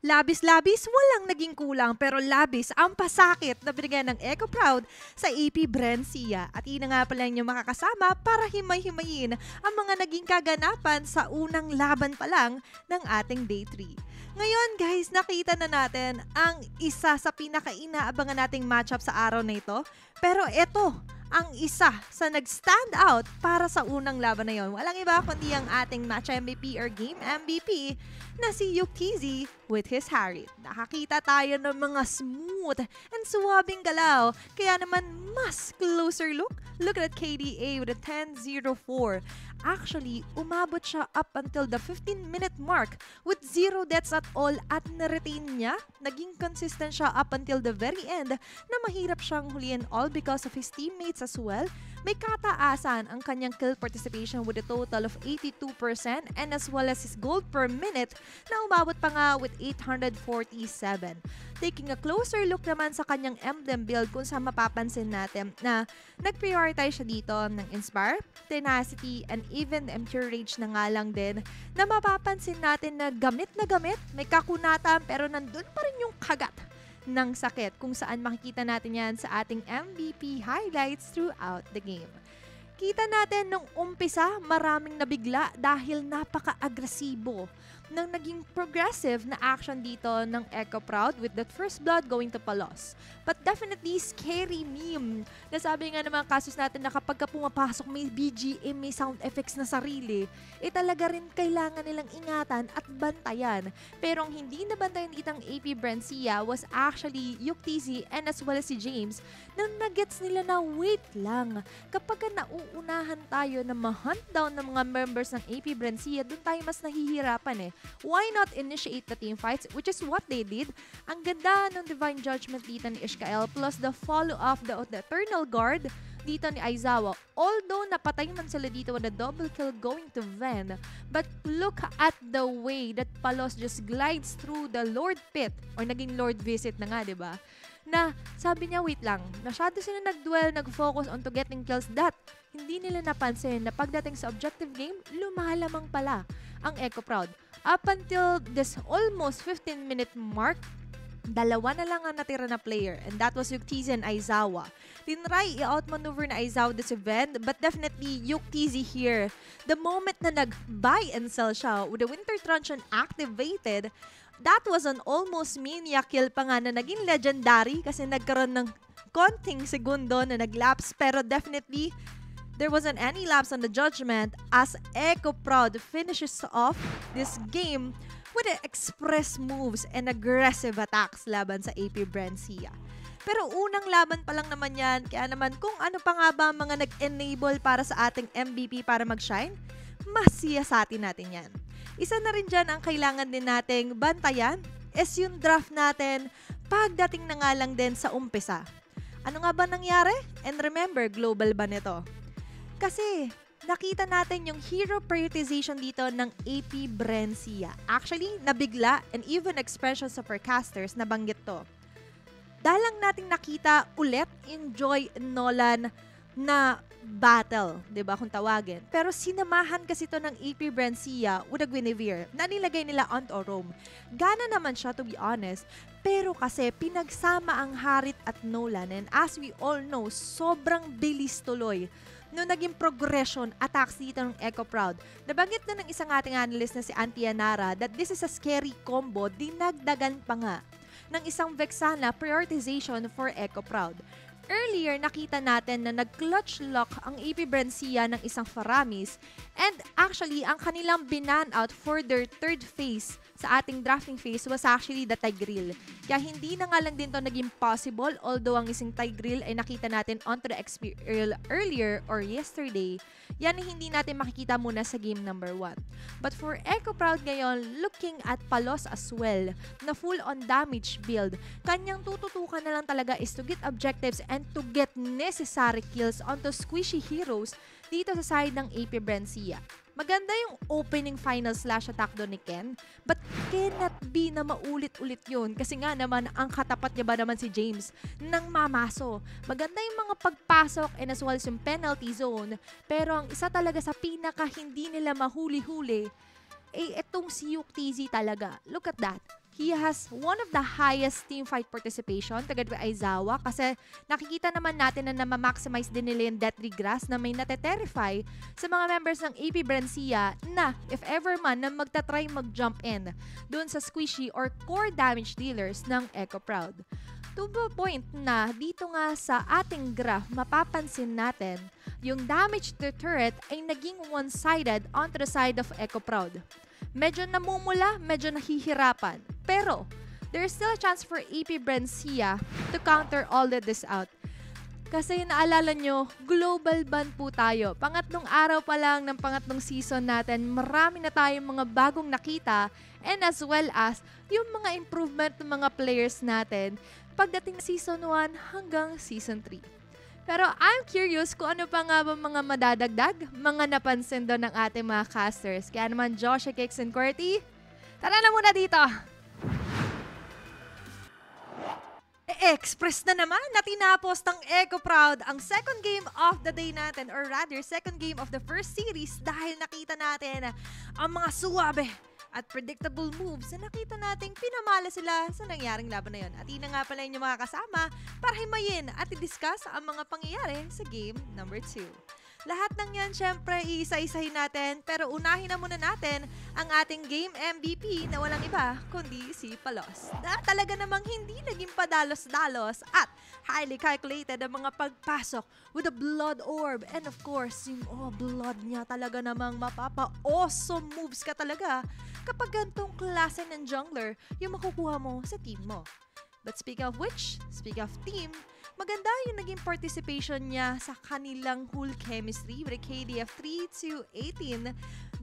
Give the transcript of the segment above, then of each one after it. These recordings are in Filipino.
Labis-labis, walang naging kulang pero labis ang pasakit na binigay ng Eco Proud sa AP Brencia. At ina nga pala yung makakasama para himay-himayin ang mga naging kaganapan sa unang laban pa lang ng ating Day 3. Ngayon guys, nakita na natin ang isa sa pinaka-inaabangan nating matchup sa araw na ito. Pero ito, ang isa sa nag-stand out para sa unang laban na yon. Walang iba kundi ang ating match MVP or game MVP na si Yukizi with his Harit. Nakakita tayo ng mga smooth and suwabing galaw. Kaya naman mas closer look. Look at KDA with a 10-0-4. Actually, umabot siya up until the 15-minute mark with 0 deaths at all at na-retain niya. Naging consistent siya up until the very end na mahirap siyang huliin all because of his teammates as well. May kataasan ang kanyang kill participation with a total of 82% and as well as his gold per minute na umabot pa nga with 847. Taking a closer look naman sa kanyang emblem build kung saan mapapansin natin na nag-prioritize siya dito ng Inspire, Tenacity, and even Impure Rage na nga lang din na mapapansin natin na gamit, may kakunatan pero nandun pa rin yung kagat ng sakit kung saan makikita natin yan sa ating MVP highlights throughout the game. Kita natin nung umpisa maraming nabigla dahil napaka-agresibo ng naging progressive na action dito ng Eco Proud with that first blood going to Palos. But definitely scary meme. Nasabi nga ng mga kasos natin na kapag ka pumapasok may BGM, may sound effects na sarili, talaga rin kailangan nilang ingatan at bantayan. Pero ang hindi nabantayan ditang AP Brencia was actually Yukizi and as well as si James na nagets nila na wait lang. Kapag nauunahan tayo na ma-hunt down ng mga members ng AP Brencia, doon tayo mas nahihirapan Why not initiate the team fights, which is what they did. Ang ganda ng Divine Judgment dito ni Ishkael plus the follow-up of the Eternal Guard dito ni Aizawa. Although napatay man sila dito with a double kill going to Ven, but look at the way that Palos just glides through the Lord Pit or naging Lord Visit na nga, diba? Na sabi niya, wait lang, masyado sila nag-dwell, nag-focus on to getting kills that hindi nila napansin na pagdating sa objective game, lumalamang pala ang Eco Proud. Up until this almost 15-minute mark, dalawa na lang ang natira na player and that was Yukizi and Aizawa. Tinry i-outmaneuver na Aizawa this event but definitely Yukizi here. The moment na nag-buy and sell siya with the Winter Truncheon activated, that was an almost mania kill pa nga na naging legendary kasi nagkaroon ng konting segundo na nag-lapse pero definitely there wasn't any lapse on the judgment as Eco Proud finishes off this game with the express moves and aggressive attacks laban sa AP Brencia. Pero unang laban pa lang naman yan, kaya naman kung ano pa nga ba mga nag-enable para sa ating MVP para mag-shine, masiyasatin natin yan. Isa na rin dyan ang kailangan din nating bantayan is yung draft natin pagdating na nga lang din sa umpisa. Ano nga ba nangyari? And remember, global ba nito? Kasi nakita natin yung hero prioritization dito ng AP Brencia. Actually, nabigla and even expressions of our casters nabanggit to. Dalang nating nakita ulit yung Joy Nolan na battle, 'di ba kung tawagin. Pero sinamahan kasi to ng AP Brencia with a Guinevere na nilagay nila onto Rome. Gana naman siya to be honest, pero kasi pinagsama ang Harit at Nolan and as we all know, sobrang bilis tuloy no naging progression attacks dito ng Eco Proud. Nabanggit na ng isang ating analyst na si Antianara that this is a scary combo, dinagdagan pa nga ng isang Vexana prioritization for Eco Proud. Earlier, nakita natin na nag-clutch lock ang AP Brencia ng isang Faramis and actually, ang kanilang binan out for their third phase sa ating drafting phase was actually the Tigreal. Kaya hindi na nga lang din to naging possible although ang isang Tigreal ay nakita natin onto the XP earlier or yesterday. Yan ay hindi natin makikita muna sa game number 1. But for Eco Proud ngayon, looking at Palos as well, na full on damage build, kanyang tututukan na lang talaga is to get objectives and to get necessary kills onto squishy heroes dito sa side ng AP Brencia. Maganda yung opening final slash attack doon ni Ken, but cannot be na maulit-ulit yun kasi nga naman ang katapat niya ba naman si James nang mamaso. Maganda yung mga pagpasok and as well as yung penalty zone, pero ang isa talaga sa pinaka hindi nila mahuli-huli, etong si Yukizi talaga. Look at that. He has one of the highest team fight participation, kagad kay Aizawa, kasi nakikita naman natin na ma-maximize din nila yung Death Regress na may nate-terrify sa mga members ng AP Brancia na if ever man na magta-try mag-jump in doon sa squishy or core damage dealers ng Echo Proud. To the point na dito nga sa ating graph, mapapansin natin yung damage to turret ay naging one-sided onto the side of Echo Proud. Medyo namumula, medyo nahihirapan. Pero, there's still a chance for AP Brancia to counter all of this out. Kasi naalala nyo, global ban po tayo. Pangatlong araw pa lang ng pangatlong season natin, marami na tayong mga bagong nakita and as well as yung mga improvement ng mga players natin pagdating season 1 hanggang season 3. Pero I'm curious kung ano pa nga ba mga madadagdag, mga napansin doon ng ating mga casters. Kaya naman Josh, Kicks, and Qwerty, tara na muna dito! Express na naman na tinapos ng Echo Proud ang second game of the day natin or rather second game of the first series dahil nakita natin ang mga suwabe at predictable moves na nakita nating pinamala sila sa nangyaring laban na yun. At ina nga pala yung mga kasama para himayin at i-discuss ang mga pangyayari sa game number 2. Lahat ng yan, syempre, iisa-isahin natin. Pero unahin na muna natin ang ating game MVP na walang iba, kundi si Palos. Na talaga namang hindi naging padalos-dalos at highly calculated ang mga pagpasok with a blood orb. And of course, yung blood niya talaga namang mapapa-awesome moves ka talaga kapag gantong klase ng jungler yung makukuha mo sa team mo. But speak of which, speak of team, maganda yung naging participation niya sa kanilang whole chemistry with a KD of 3-18.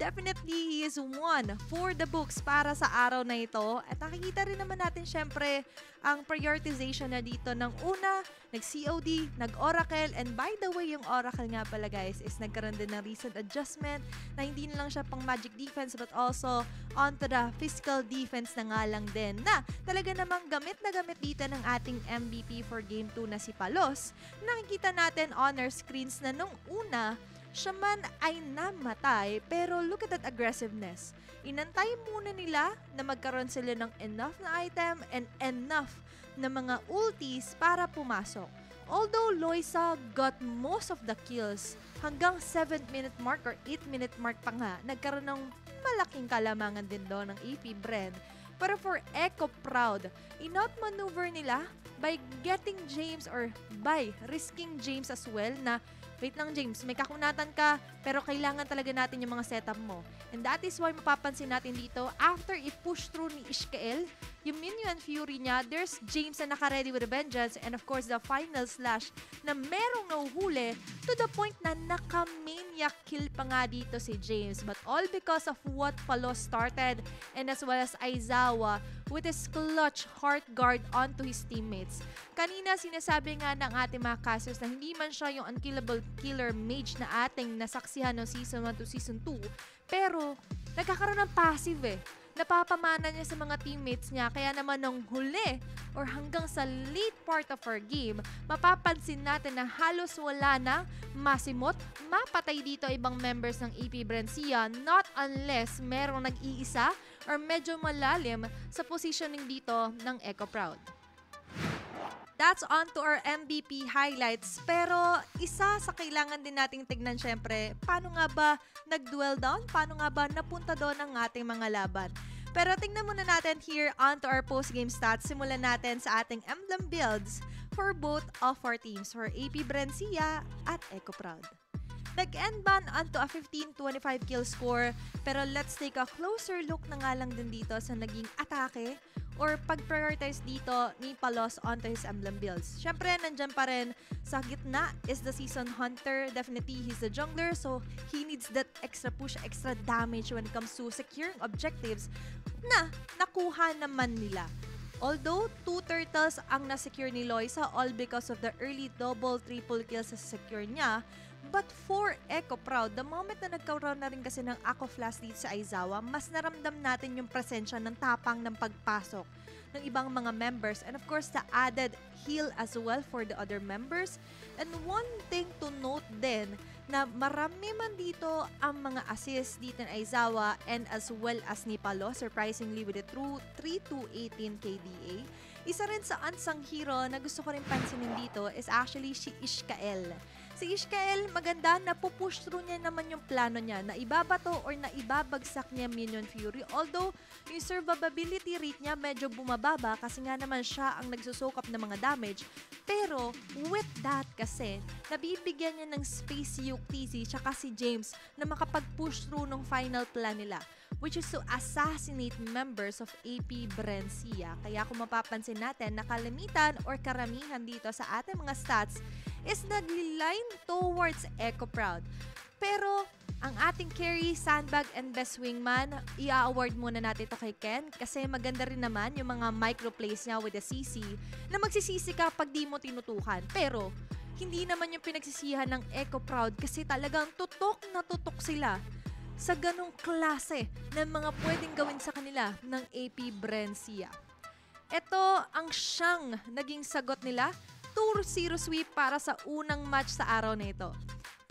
Definitely, he is one for the books para sa araw na ito. At nakikita rin naman natin syempre ang prioritization na dito ng una, nag-COD, nag-Oracle, and by the way, yung Oracle nga pala guys is nagkaroon din ng recent adjustment na hindi na lang siya pang magic defense but also onto the physical defense na nga lang din na talaga namang gamit na gamit dito ng ating MVP for Game 2 na si Palos. Nakikita natin on our screens na nung una, siya man ay namatay, pero look at that aggressiveness. Inantay muna nila na magkaroon sila ng enough na item and enough na mga ultis para pumasok. Although Loisa got most of the kills, hanggang 7-minute mark or 8-minute mark pa nga, nagkaroon ng malaking kalamangan din doon ng AP Bren. Pero for Echo Proud, in-outmaneuver nila by getting James or by risking James as well na wait lang James, may kakunatan ka pero kailangan talaga natin yung mga setup mo. And that is why mapapansin natin dito, after i-push through ni Ishkael, yung minion fury niya, there's James na naka-ready with a vengeance and of course the final slash na merong nahuhuli to the point na naka-maniac kill pa nga dito si James. But all because of what Palos started and as well as Aizawa with his clutch heart guard onto his teammates. Kanina sinasabi nga ng ating mga casters na hindi man siya yung unkillable killer mage na ating nasaksihan ng season 1 to season 2, pero nagkakaroon ng passive napapamana niya sa mga teammates niya. Kaya naman nung huli or hanggang sa late part of our game, mapapansin natin na halos wala na masimot, mapatay dito ibang members ng AP Brancia not unless merong nag-iisa or medyo malalim sa positioning dito ng Echo Proud. That's on to our MVP highlights. Pero isa sa kailangan din nating tignan syempre, paano nga ba nag-duel down? Paano nga ba napunta doon ang ating mga laban? Pero tingnan muna natin here on to our post-game stats. Simulan natin sa ating emblem builds for both of our teams, for AP Brancia at Echo Proud. Nag-endban onto a 15-25 kill score, pero let's take a closer look na nga lang din dito sa naging atake or pag-prioritize dito ni Palos onto his emblem builds. Syempre, nandyan pa rin sa gitna is the Season Hunter. Definitely, he's the jungler, so he needs that extra push, extra damage when it comes to securing objectives na nakuha naman nila. Although, 2 turtles ang na-secure ni Loisa all because of the early double, triple kills sa secure niya. But for Echo Proud, the moment na nagkaroon na rin kasi ng Aqua Flash dito sa Aizawa, mas naramdam natin yung presensya ng tapang ng pagpasok ng ibang mga members. And of course, the added heal as well for the other members. And one thing to note din na marami man dito ang mga assist dito ni Aizawa and as well as ni Palo, surprisingly with a true 3-2-18 KDA. Isa rin sa unsung hero na gusto ko rin pansinin dito is actually si Ishkael. Si Ishkael, maganda na pupush through niya naman yung plano niya na ibabato or na ibabagsak niya Minion Fury. Although, yung survivability rate niya medyo bumababa kasi nga naman siya ang nagsusukap ng mga damage. Pero, with that kasi, nabibigyan niya ng space si Yuktisi tsaka si James na makapag-push through ng final plan nila, which is to assassinate members of AP Brencia. Kaya kung mapapansin natin na kalimitan or karamihan dito sa ating mga stats is nagli-line towards Echo Proud. Pero ang ating carry, sandbag, and best wingman, i-award muna natin ito kay Ken kasi maganda rin naman yung mga microplays niya with the CC na magsisisi ka pag di mo tinutukan. Pero hindi naman yung pinagsisihan ng Echo Proud kasi talagang tutok na tutok sila sa ganong klase ng mga pwedeng gawin sa kanila ng AP Brencia. Ito ang siyang naging sagot nila, 2-0 sweep para sa unang match sa araw na ito.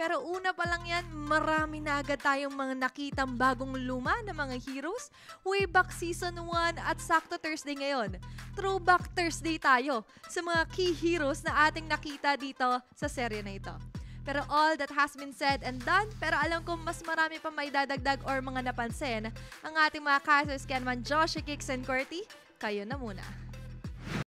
Pero una pa lang yan, marami na agad tayong mga nakitang bagong luma na mga heroes. Way back season 1 at sakto Thursday ngayon. Throwback Thursday tayo sa mga key heroes na ating nakita dito sa serye na ito. Pero all that has been said and done, pero alam ko mas marami pa may dadagdag or mga napansin ang ating mga kasos Kenman, Josh, Kicks, and Corty. Kayo na muna.